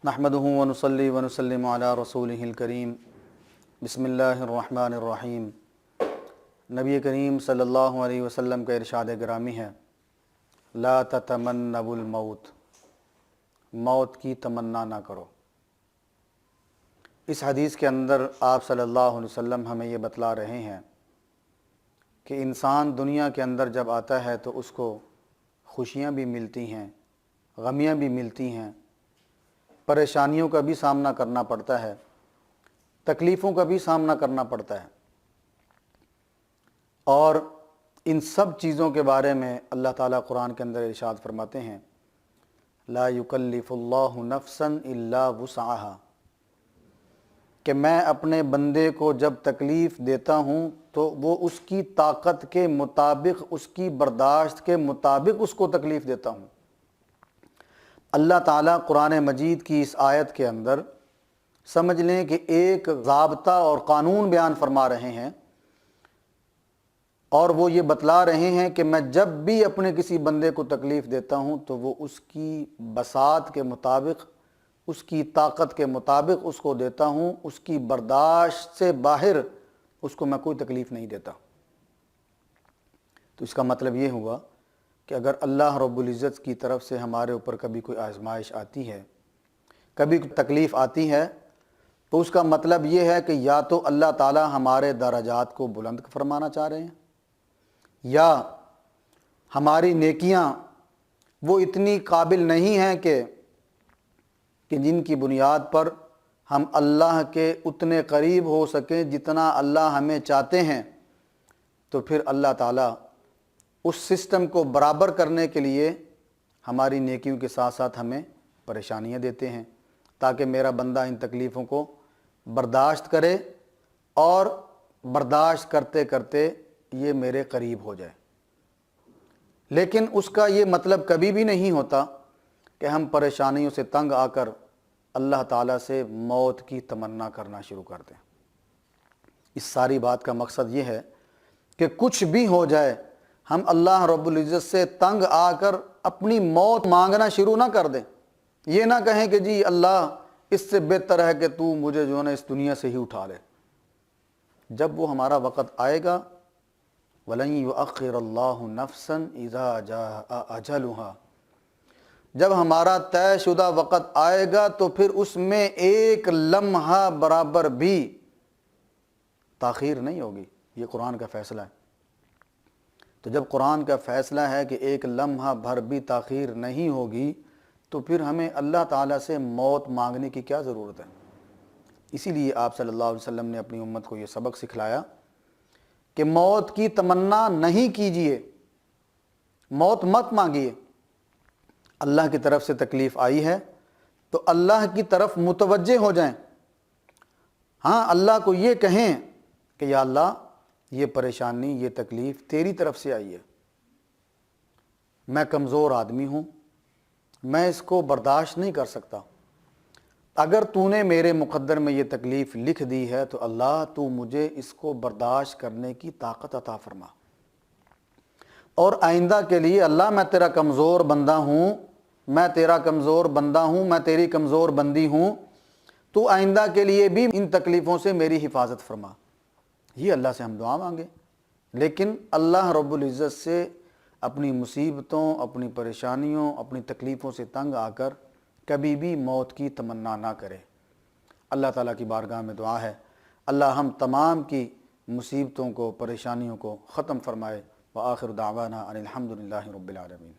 نحمدہ ونصلی ونسلم علی رسولہ الکریم بسم اللہ الرحمن الرحیم۔ نبی کریم صلی اللہ علیہ وسلم کا ارشاد گرامی ہے، لا تتمنوا الموت، موت کی تمنا نہ کرو۔ اس حدیث کے اندر آپ صلی اللہ علیہ وسلم ہمیں یہ بتلا رہے ہیں کہ انسان دنیا کے اندر جب آتا ہے تو اس کو خوشیاں بھی ملتی ہیں، غمیاں بھی ملتی ہیں، پریشانیوں کا بھی سامنا کرنا پڑتا ہے، تکلیفوں کا بھی سامنا کرنا پڑتا ہے، اور ان سب چیزوں کے بارے میں اللہ تعالیٰ قرآن کے اندر ارشاد فرماتے ہیں، لا یکلف اللہ نفسا الا وسعها، کہ میں اپنے بندے کو جب تکلیف دیتا ہوں تو وہ اس کی طاقت کے مطابق، اس کی برداشت کے مطابق اس کو تکلیف دیتا ہوں۔ اللہ تعالیٰ قرآن مجید کی اس آیت کے اندر سمجھ لیں کہ ایک ضابطہ اور قانون بیان فرما رہے ہیں، اور وہ یہ بتلا رہے ہیں کہ میں جب بھی اپنے کسی بندے کو تکلیف دیتا ہوں تو وہ اس کی بساط کے مطابق، اس کی طاقت کے مطابق اس کو دیتا ہوں، اس کی برداشت سے باہر اس کو میں کوئی تکلیف نہیں دیتا۔ تو اس کا مطلب یہ ہوا کہ اگر اللہ رب العزت کی طرف سے ہمارے اوپر کبھی کوئی آزمائش آتی ہے، کبھی کوئی تکلیف آتی ہے، تو اس کا مطلب یہ ہے کہ یا تو اللہ تعالیٰ ہمارے درجات کو بلند فرمانا چاہ رہے ہیں، یا ہماری نیکیاں وہ اتنی قابل نہیں ہیں کہ جن کی بنیاد پر ہم اللہ کے اتنے قریب ہو سکیں جتنا اللہ ہمیں چاہتے ہیں، تو پھر اللہ تعالیٰ اس سسٹم کو برابر کرنے کے لیے ہماری نیکیوں کے ساتھ ساتھ ہمیں پریشانیاں دیتے ہیں، تاکہ میرا بندہ ان تکلیفوں کو برداشت کرے اور برداشت کرتے کرتے یہ میرے قریب ہو جائے۔ لیکن اس کا یہ مطلب کبھی بھی نہیں ہوتا کہ ہم پریشانیوں سے تنگ آ کر اللہ تعالیٰ سے موت کی تمنا کرنا شروع کر دیں۔ اس ساری بات کا مقصد یہ ہے کہ کچھ بھی ہو جائے ہم اللہ رب العزت سے تنگ آ کر اپنی موت مانگنا شروع نہ کر دیں۔ یہ نہ کہیں کہ جی اللہ اس سے بہتر ہے کہ تو مجھے جو ہے نا اس دنیا سے ہی اٹھا لے۔ جب وہ ہمارا وقت آئے گا، وَلَن يُؤَخِّرَ اللَّهُ نَفْسًا إِذَا جَاءَ أَجَلُهَا، جب ہمارا طے شدہ وقت آئے گا تو پھر اس میں ایک لمحہ برابر بھی تاخیر نہیں ہوگی۔ یہ قرآن کا فیصلہ ہے۔ تو جب قرآن کا فیصلہ ہے کہ ایک لمحہ بھر بھی تاخیر نہیں ہوگی، تو پھر ہمیں اللہ تعالیٰ سے موت مانگنے کی کیا ضرورت ہے؟ اسی لیے آپ صلی اللہ علیہ وسلم نے اپنی امت کو یہ سبق سکھلایا کہ موت کی تمنا نہیں کیجیے، موت مت مانگیے۔ اللہ کی طرف سے تکلیف آئی ہے تو اللہ کی طرف متوجہ ہو جائیں۔ ہاں، اللہ کو یہ کہیں کہ یا اللہ یہ پریشانی، یہ تکلیف تیری طرف سے آئی ہے، میں کمزور آدمی ہوں، میں اس کو برداشت نہیں کر سکتا، اگر تو نے میرے مقدر میں یہ تکلیف لکھ دی ہے تو اللہ تو مجھے اس کو برداشت کرنے کی طاقت عطا فرما، اور آئندہ کے لیے اللہ میں تیرا کمزور بندہ ہوں، میں تیرا کمزور بندہ ہوں، میں تیری کمزور بندی ہوں، تو آئندہ کے لیے بھی ان تکلیفوں سے میری حفاظت فرما۔ یہ اللہ سے ہم دعا مانگیں، لیکن اللہ رب العزت سے اپنی مصیبتوں، اپنی پریشانیوں، اپنی تکلیفوں سے تنگ آ کر کبھی بھی موت کی تمنا نہ کرے۔ اللہ تعالیٰ کی بارگاہ میں دعا ہے اللہ ہم تمام کی مصیبتوں کو، پریشانیوں کو ختم فرمائے۔ وآخر دعوانا ان الحمد للہ رب العالمین۔